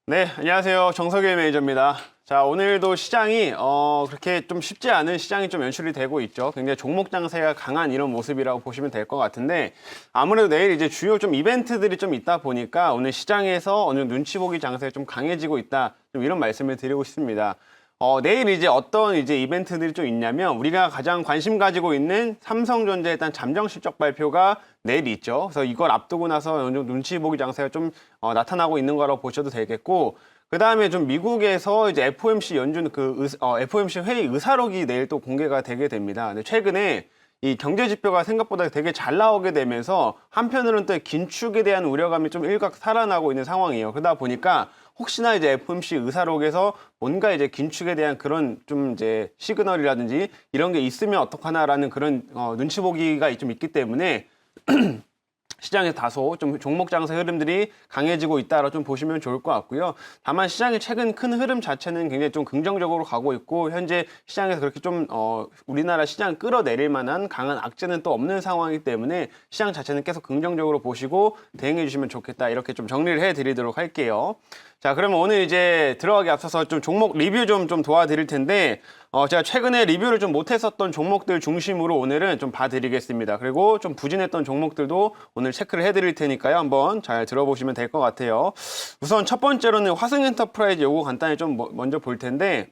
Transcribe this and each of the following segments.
네, 안녕하세요. 정석일 매니저입니다. 자, 오늘도 시장이 그렇게 좀 쉽지 않은 시장이 좀 연출이 되고 있죠. 굉장히 종목 장세가 강한 이런 모습이라고 보시면 될 것 같은데, 아무래도 내일 이제 주요 좀 이벤트들이 좀 있다 보니까 오늘 시장에서 어느 정도 눈치 보기 장세가 좀 강해지고 있다. 좀 이런 말씀을 드리고 싶습니다. 내일 이제 어떤 이제 이벤트들이 좀 있냐면, 우리가 가장 관심 가지고 있는 삼성전자 일단 잠정 실적 발표가 내일 있죠. 그래서 이걸 앞두고 나서 어느 정도 눈치 보기 장세가 좀 나타나고 있는 거라고 보셔도 되겠고, 그 다음에 좀 미국에서 이제 FOMC 연준 FOMC 회의 의사록이 내일 또 공개가 되게 됩니다. 근데 최근에 이 경제 지표가 생각보다 되게 잘 나오게 되면서 한편으로는 또 긴축에 대한 우려감이 좀 일각 살아나고 있는 상황이에요. 그러다 보니까 혹시나 이제 FOMC 의사록에서 뭔가 이제 긴축에 대한 그런 좀 이제 시그널이라든지 이런 게 있으면 어떡하나라는 그런 눈치 보기가 좀 있기 때문에 시장에서 다소 좀 종목 장세 흐름들이 강해지고 있다라 좀 보시면 좋을 것 같고요. 다만 시장의 최근 큰 흐름 자체는 굉장히 좀 긍정적으로 가고 있고, 현재 시장에서 그렇게 좀 우리나라 시장을 끌어내릴 만한 강한 악재는 또 없는 상황이기 때문에 시장 자체는 계속 긍정적으로 보시고 대응해 주시면 좋겠다, 이렇게 좀 정리를 해 드리도록 할게요. 자, 그러면 오늘 이제 들어가기 앞서서 좀 종목 리뷰 좀 도와드릴 텐데, 제가 최근에 리뷰를 좀 못했었던 종목들 중심으로 오늘은 좀 봐드리겠습니다. 그리고 좀 부진했던 종목들도 오늘 체크를 해드릴 테니까요. 한번 잘 들어보시면 될 것 같아요. 우선 첫 번째로는 화승엔터프라이즈 요거 간단히 좀 먼저 볼 텐데,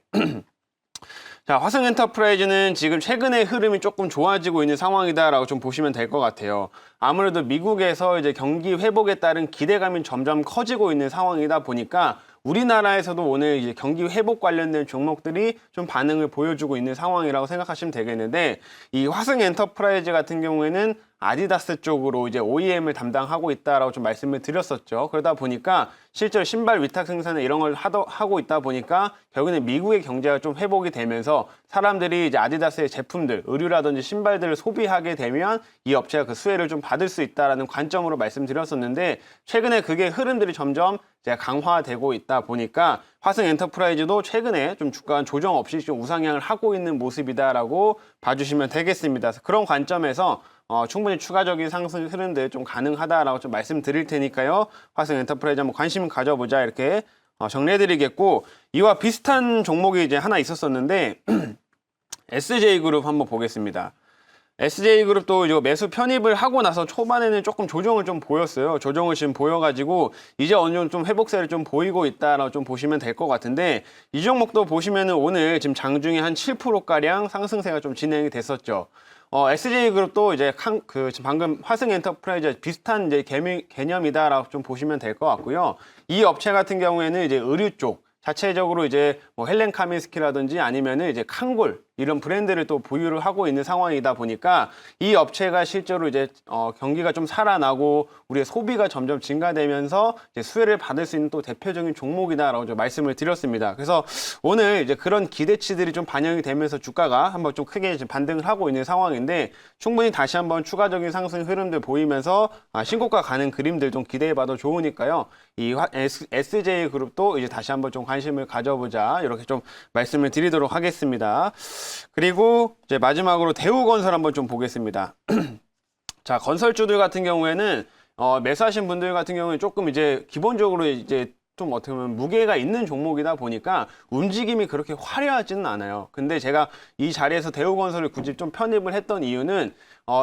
자, 화승엔터프라이즈는 지금 최근의 흐름이 조금 좋아지고 있는 상황이다라고 좀 보시면 될 것 같아요. 아무래도 미국에서 이제 경기 회복에 따른 기대감이 점점 커지고 있는 상황이다 보니까 우리나라에서도 오늘 이제 경기 회복 관련된 종목들이 좀 반응을 보여주고 있는 상황이라고 생각하시면 되겠는데, 이 화승엔터프라이즈 같은 경우에는 아디다스 쪽으로 이제 OEM을 담당하고 있다라고 좀 말씀을 드렸었죠. 그러다 보니까 실제로 신발 위탁 생산에 이런 걸 하고 있다 보니까 결국에는 미국의 경제가 좀 회복이 되면서 사람들이 이제 아디다스의 제품들, 의류라든지 신발들을 소비하게 되면 이 업체가 그 수혜를 좀 받을 수 있다라는 관점으로 말씀드렸었는데, 최근에 그게 흐름들이 점점 이제 강화되고 있다 보니까 화승엔터프라이즈도 최근에 좀 주가 조정 없이 좀 우상향을 하고 있는 모습이다라고 봐주시면 되겠습니다. 그래서 그런 관점에서 충분히 추가적인 상승 흐름들 좀 가능하다라고 좀 말씀드릴 테니까요. 화승엔터프라이즈 한번 관심 가져보자, 이렇게 정리해드리겠고, 이와 비슷한 종목이 이제 하나 있었었는데 SJ그룹 한번 보겠습니다. SJ그룹도 이거 매수 편입을 하고 나서 초반에는 조금 조정을 좀 보였어요. 조정을 지금 보여가지고 이제 어느 정도 좀 회복세를 좀 보이고 있다라고 좀 보시면 될 것 같은데, 이 종목도 보시면은 오늘 지금 장중에 한 7%가량 상승세가 좀 진행이 됐었죠. SJ그룹도 이제 지금 방금 화승엔터프라이즈 비슷한 이제 개념이다라고 좀 보시면 될 것 같고요. 이 업체 같은 경우에는 이제 의류 쪽 자체적으로 이제 뭐 헬렌 카민스키라든지 아니면은 이제 칸골 이런 브랜드를 또 보유를 하고 있는 상황이다 보니까 이 업체가 실제로 이제 경기가 좀 살아나고 우리의 소비가 점점 증가되면서 이제 수혜를 받을 수 있는 또 대표적인 종목이다라고 좀 말씀을 드렸습니다. 그래서 오늘 이제 그런 기대치들이 좀 반영이 되면서 주가가 한번 좀 크게 이제 반등을 하고 있는 상황인데, 충분히 다시 한번 추가적인 상승 흐름들 보이면서 신고가 가는 그림들 좀 기대해봐도 좋으니까요. 이 SJ그룹도 이제 다시 한번 좀 관심을 가져보자, 이렇게 좀 말씀을 드리도록 하겠습니다. 그리고 이제 마지막으로 대우건설 한번 좀 보겠습니다. 자, 건설주들 같은 경우에는 매수하신 분들 같은 경우에 조금 이제 기본적으로 이제 좀 어떻게 보면 무게가 있는 종목이다 보니까 움직임이 그렇게 화려하지는 않아요. 근데 제가 이 자리에서 대우건설을 굳이 좀 편입을 했던 이유는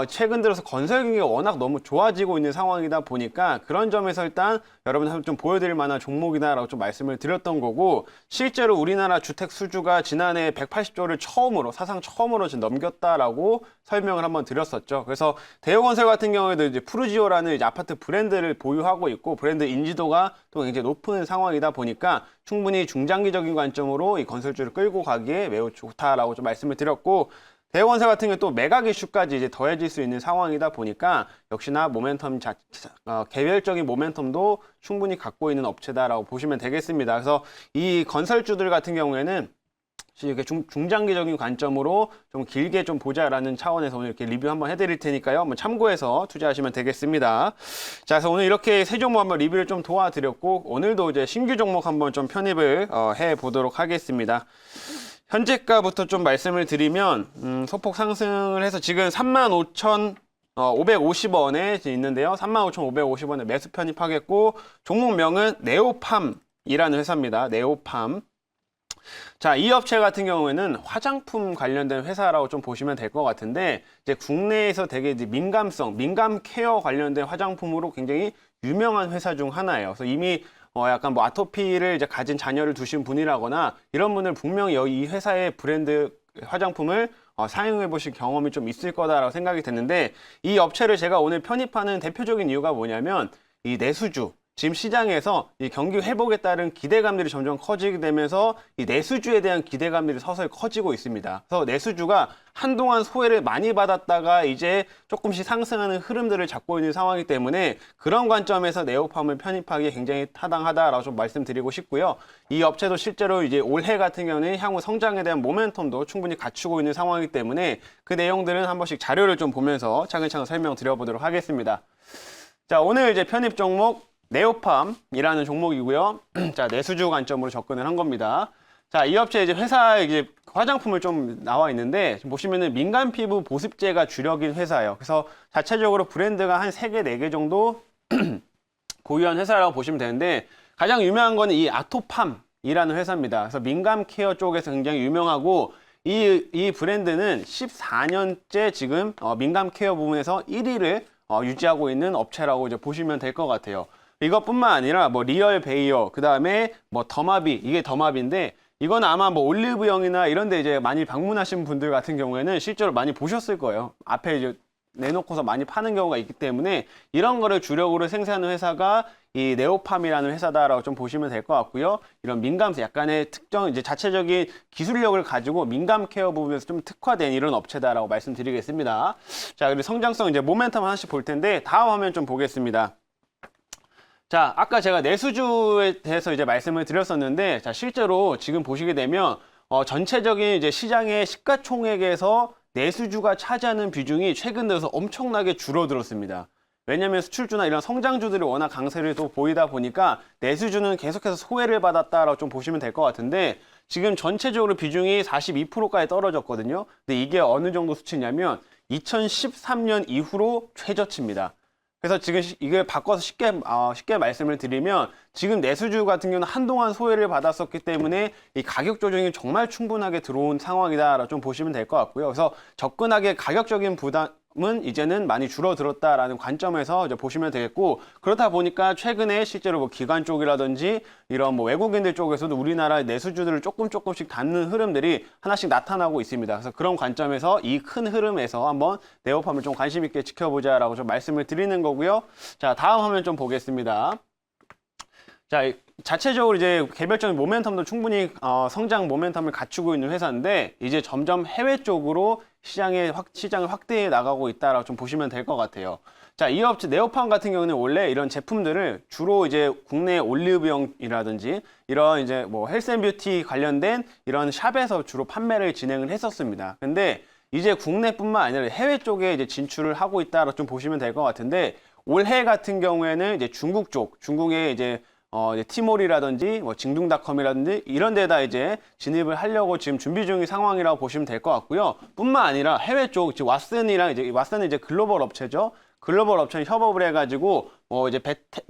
최근 들어서 건설 경기가 워낙 너무 좋아지고 있는 상황이다 보니까 그런 점에서 일단 여러분한테 좀 보여드릴 만한 종목이다라고 좀 말씀을 드렸던 거고, 실제로 우리나라 주택 수주가 지난해 180조를 사상 처음으로 지금 넘겼다라고 설명을 한번 드렸었죠. 그래서 대우건설 같은 경우에도 이제 푸르지오라는 이제 아파트 브랜드를 보유하고 있고, 브랜드 인지도가 또 굉장히 높은 상황이다 보니까 충분히 중장기적인 관점으로 이 건설주를 끌고 가기에 매우 좋다라고 좀 말씀을 드렸고, 대우건설 같은 경우 또 매각 이슈까지 이제 더해질 수 있는 상황이다 보니까 역시나 개별적인 모멘텀도 충분히 갖고 있는 업체다라고 보시면 되겠습니다. 그래서 이 건설주들 같은 경우에는 이렇게 중장기적인 관점으로 좀 길게 좀 보자라는 차원에서 오늘 이렇게 리뷰 한번 해드릴 테니까요. 한번 참고해서 투자하시면 되겠습니다. 자, 그래서 오늘 이렇게 세 종목 한번 리뷰를 좀 도와드렸고, 오늘도 이제 신규 종목 한번 좀 편입을 해 보도록 하겠습니다. 현재가부터 좀 말씀을 드리면 소폭 상승을 해서 지금 35,550원에 있는데요. 35,550원에 매수 편입하겠고, 종목명은 네오팜 회사입니다. 네오팜. 자, 이 업체 같은 경우에는 화장품 관련된 회사라고 좀 보시면 될 것 같은데, 이제 국내에서 되게 이제 민감 케어 관련된 화장품으로 굉장히 유명한 회사 중 하나예요. 그래서 이미 약간 뭐 아토피를 이제 가진 자녀를 두신 분이라거나 이런 분들 분명히 이 회사의 브랜드 화장품을 사용해 보실 경험이 좀 있을 거다라고 생각이 됐는데, 이 업체를 제가 오늘 편입하는 대표적인 이유가 뭐냐면 이 내수주, 지금 시장에서 이 경기 회복에 따른 기대감들이 점점 커지게 되면서 이 내수주에 대한 기대감들이 서서히 커지고 있습니다. 그래서 내수주가 한동안 소외를 많이 받았다가 이제 조금씩 상승하는 흐름들을 잡고 있는 상황이기 때문에 그런 관점에서 네오팜을 편입하기 굉장히 타당하다라고 좀 말씀드리고 싶고요. 이 업체도 실제로 이제 올해 같은 경우는 향후 성장에 대한 모멘텀도 충분히 갖추고 있는 상황이기 때문에 그 내용들은 한 번씩 자료를 좀 보면서 차근차근 설명드려보도록 하겠습니다. 자, 오늘 이제 편입 종목 네오팜이라는 종목이고요. 자, 내수주 관점으로 접근을 한 겁니다. 자, 이 업체 이제 회사에 이제 화장품을 좀 나와 있는데, 지금 보시면은 민감 피부 보습제가 주력인 회사예요. 그래서 자체적으로 브랜드가 한 3개, 4개 정도 고유한 회사라고 보시면 되는데, 가장 유명한 거는 이 아토팜이라는 회사입니다. 그래서 민감 케어 쪽에서 굉장히 유명하고, 이 브랜드는 14년째 지금 민감 케어 부분에서 1위를 유지하고 있는 업체라고 이제 보시면 될 것 같아요. 이것뿐만 아니라 뭐 리얼 베이어, 그 다음에 뭐 더마비, 이게 더마비인데 이건 아마 뭐 올리브영이나 이런 데 이제 많이 방문하신 분들 같은 경우에는 실제로 많이 보셨을 거예요. 앞에 이제 내놓고서 많이 파는 경우가 있기 때문에 이런 거를 주력으로 생산하는 회사가 이 네오팜이라는 회사다라고 좀 보시면 될 것 같고요. 이런 민감세, 약간의 특정 이제 자체적인 기술력을 가지고 민감 케어 부분에서 좀 특화된 이런 업체다라고 말씀드리겠습니다. 자, 그리고 성장성 이제 모멘텀 하나씩 볼 텐데 다음 화면 좀 보겠습니다. 자, 아까 제가 내수주에 대해서 이제 말씀을 드렸었는데, 자, 실제로 지금 보시게 되면, 전체적인 이제 시장의 시가총액에서 내수주가 차지하는 비중이 최근 들어서 엄청나게 줄어들었습니다. 왜냐면 수출주나 이런 성장주들이 워낙 강세를 또 보이다 보니까 내수주는 계속해서 소외를 받았다라고 좀 보시면 될 것 같은데, 지금 전체적으로 비중이 42%까지 떨어졌거든요. 근데 이게 어느 정도 수치냐면 2013년 이후로 최저치입니다. 그래서 지금 이걸 바꿔서 쉽게 말씀을 드리면, 지금 내수주 같은 경우는 한동안 소외를 받았었기 때문에 이 가격 조정이 정말 충분하게 들어온 상황이다라고 좀 보시면 될 것 같고요. 그래서 접근하기에 가격적인 부담은 이제는 많이 줄어들었다라는 관점에서 이제 보시면 되겠고, 그렇다 보니까 최근에 실제로 뭐 기관 쪽이라든지 이런 뭐 외국인들 쪽에서도 우리나라 내수주들을 조금씩 닫는 흐름들이 하나씩 나타나고 있습니다. 그래서 그런 관점에서 이 큰 흐름에서 한번 네오팜을 좀 관심 있게 지켜보자라고 좀 말씀을 드리는 거고요. 자, 다음 화면 좀 보겠습니다. 자, 자체적으로 이제 개별적인 모멘텀도 충분히 성장 모멘텀을 갖추고 있는 회사인데, 이제 점점 해외 쪽으로 시장을 확대해 나가고 있다라고 좀 보시면 될 것 같아요. 자, 이 업체 네오팜 같은 경우는 원래 이런 제품들을 주로 이제 국내 올리브영이라든지 이런 이제 뭐 헬스앤뷰티 관련된 이런 샵에서 주로 판매를 진행을 했었습니다. 근데 이제 국내뿐만 아니라 해외 쪽에 이제 진출을 하고 있다라고 좀 보시면 될 것 같은데, 올해 같은 경우에는 이제 중국의 이제 티몰이라든지 뭐 징둥닷컴이라든지 이런 데다 이제 진입을 하려고 지금 준비 중인 상황이라고 보시면 될 것 같고요. 뿐만 아니라 해외 쪽 지금 왓슨은 이제 글로벌 업체죠. 글로벌 업체는 협업을 해가지고 이제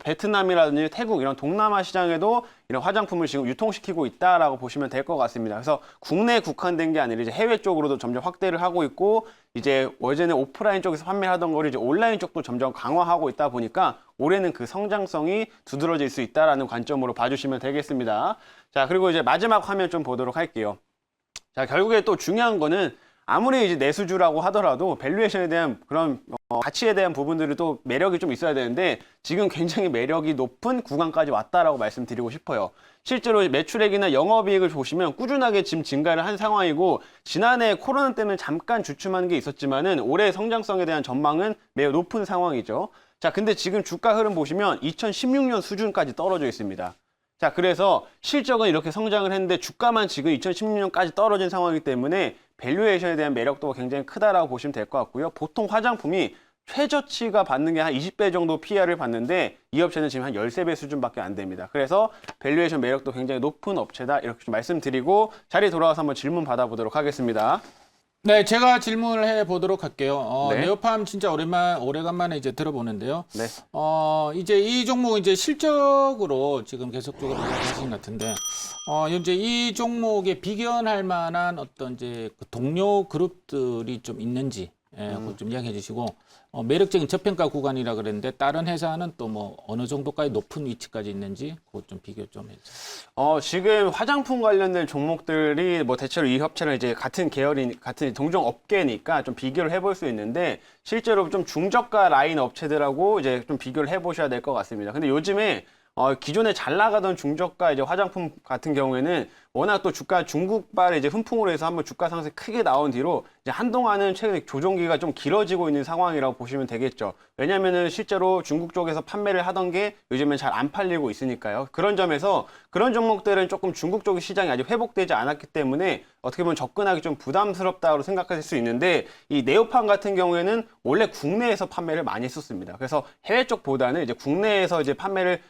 베트남이라든지 태국 이런 동남아 시장에도 이런 화장품을 지금 유통시키고 있다라고 보시면 될 것 같습니다. 그래서 국내에 국한된 게 아니라 이제 해외 쪽으로도 점점 확대를 하고 있고, 이제 어제는 오프라인 쪽에서 판매하던 거를 이제 온라인 쪽도 점점 강화하고 있다 보니까 올해는 그 성장성이 두드러질 수 있다라는 관점으로 봐주시면 되겠습니다. 자, 그리고 이제 마지막 화면 좀 보도록 할게요. 자, 결국에 또 중요한 거는 아무리 이제 내수주라고 하더라도 밸류에이션에 대한 그런 가치에 대한 부분들이 또 매력이 좀 있어야 되는데, 지금 굉장히 매력이 높은 구간까지 왔다라고 말씀드리고 싶어요. 실제로 매출액이나 영업이익을 보시면 꾸준하게 지금 증가를 한 상황이고, 지난해 코로나 때문에 잠깐 주춤한 게 있었지만은 올해 성장성에 대한 전망은 매우 높은 상황이죠. 자, 근데 지금 주가 흐름 보시면 2016년 수준까지 떨어져 있습니다. 자, 그래서 실적은 이렇게 성장을 했는데 주가만 지금 2016년까지 떨어진 상황이기 때문에 밸류에이션에 대한 매력도가 굉장히 크다라고 보시면 될 것 같고요. 보통 화장품이 최저치가 받는 게 한 20배 정도 PR을 받는데 이 업체는 지금 한 13배 수준밖에 안 됩니다. 그래서 밸류에이션 매력도 굉장히 높은 업체다, 이렇게 좀 말씀드리고 자리에 돌아와서 한번 질문 받아보도록 하겠습니다. 네, 제가 질문을 해 보도록 할게요. 네. 네오팜 진짜 오래간만에 이제 들어보는데요. 네. 이제 이 종목 이제 실적으로 지금 계속적으로 하신 것 같은데, 이제 이 종목에 비견할 만한 어떤 이제 그 동료 그룹들이 좀 있는지, 그거 좀 이야기해 주시고, 매력적인 저평가 구간이라 그랬는데, 다른 회사는 또 뭐 어느 정도까지 높은 위치까지 있는지, 그거 좀 비교 좀 해주세요. 지금 화장품 관련된 종목들이 뭐 대체로 이 협체는 이제 같은 계열인, 같은 동종 업계니까 좀 비교를 해볼 수 있는데, 실제로 좀 중저가 라인 업체들하고 이제 좀 비교를 해보셔야 될 것 같습니다. 근데 요즘에 기존에 잘 나가던 중저가 이제 화장품 같은 경우에는 워낙 또 주가 중국발의 이제 훈풍으로 해서 한번 주가 상승 크게 나온 뒤로 이제 한동안은 최근에 조정기가 좀 길어지고 있는 상황이라고 보시면 되겠죠. 왜냐면은 실제로 중국 쪽에서 판매를 하던 게 요즘엔 잘 안 팔리고 있으니까요. 그런 점에서 그런 종목들은 조금 중국 쪽 시장이 아직 회복되지 않았기 때문에 어떻게 보면 접근하기 좀 부담스럽다고 생각하실 수 있는데 이 네오팜 같은 경우에는 원래 국내에서 판매를 많이 했었습니다. 그래서 해외 쪽보다는 이제 국내에서 이제 판매를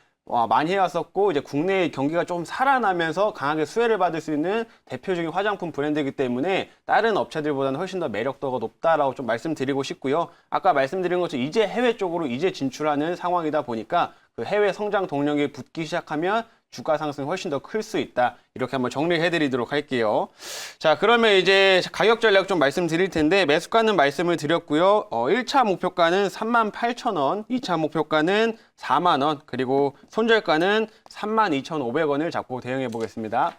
많이 해왔었고 이제 국내의 경기가 좀 살아나면서 강하게 수혜를 받을 수 있는 대표적인 화장품 브랜드이기 때문에 다른 업체들보다는 훨씬 더 매력도가 높다라고 좀 말씀드리고 싶고요. 아까 말씀드린 것처럼 이제 해외 쪽으로 이제 진출하는 상황이다 보니까 그 해외 성장 동력이 붙기 시작하면 주가 상승이 훨씬 더 클 수 있다. 이렇게 한번 정리해 드리도록 할게요. 자, 그러면 이제 가격 전략 좀 말씀드릴 텐데 매수가는 말씀을 드렸고요. 1차 목표가는 38,000원, 2차 목표가는 4만 원, 그리고 손절가는 32,500원을 잡고 대응해 보겠습니다.